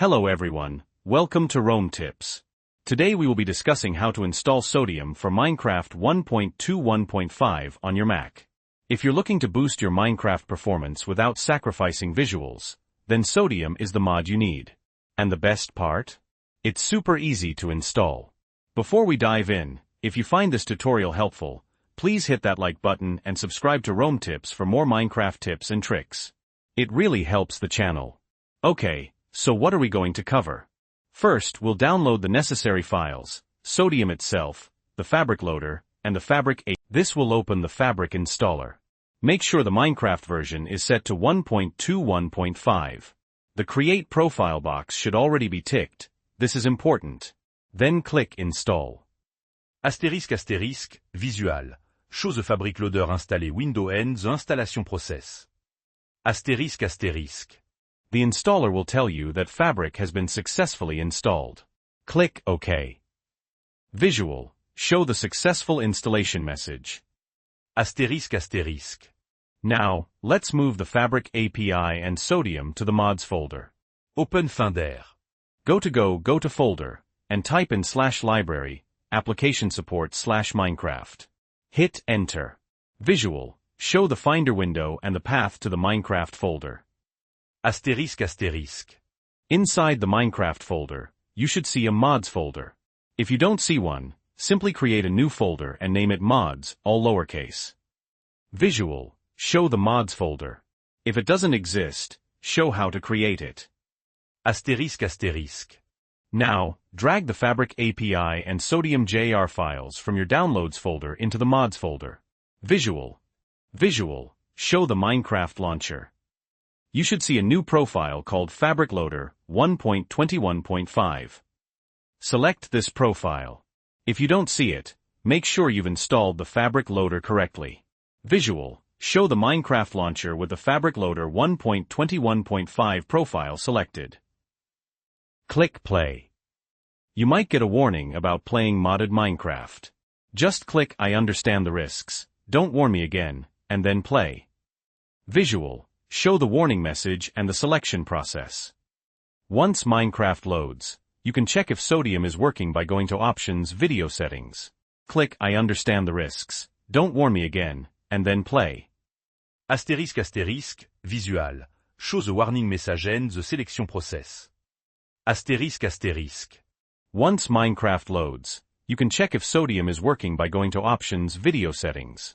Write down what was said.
Hello everyone, welcome to Rome Tips. Today we will be discussing how to install Sodium for Minecraft 1.21.5 on your Mac. If you're looking to boost your Minecraft performance without sacrificing visuals, then Sodium is the mod you need. And the best part? It's super easy to install. Before we dive in, if you find this tutorial helpful, please hit that like button and subscribe to Rome Tips for more Minecraft tips and tricks. It really helps the channel. Okay, so what are we going to cover? First, we'll download the necessary files, Sodium itself, the Fabric Loader, and the Fabric 8. This will open the Fabric installer. Make sure the Minecraft version is set to 1.21.5. The Create Profile box should already be ticked. This is important. Then click Install. Astérisque astérisque, visual. Show the Fabric Loader installé window and the installation process. Astérisque astérisque. The installer will tell you that Fabric has been successfully installed. Click OK. Visual. Show the successful installation message. Astérisque astérisque. Now, let's move the Fabric API and Sodium to the mods folder. Open Finder. Go to folder, and type in /library, application support /Minecraft. Hit Enter. Visual. Show the Finder window and the path to the Minecraft folder. Astérisque astérisque. Inside the Minecraft folder, you should see a mods folder. If you don't see one, simply create a new folder and name it mods, all lowercase. Visual. Show the mods folder. If it doesn't exist, show how to create it. Astérisque astérisque. Now, drag the Fabric API and Sodium JR files from your Downloads folder into the mods folder. Visual. Show the Minecraft launcher. You should see a new profile called Fabric Loader 1.21.5. Select this profile. If you don't see it, make sure you've installed the Fabric Loader correctly. Visual. Show the Minecraft launcher with the Fabric Loader 1.21.5 profile selected. Click Play. You might get a warning about playing modded Minecraft. Just click I understand the risks, don't warn me again, and then play. Visual. Show the warning message and the selection process. Once Minecraft loads, you can check if Sodium is working by going to Options Video Settings. Click I understand the risks, don't warn me again, and then play. Astérisque astérisque, visual. Show the warning message and the selection process. Astérisque astérisque. Once Minecraft loads, you can check if Sodium is working by going to Options Video Settings.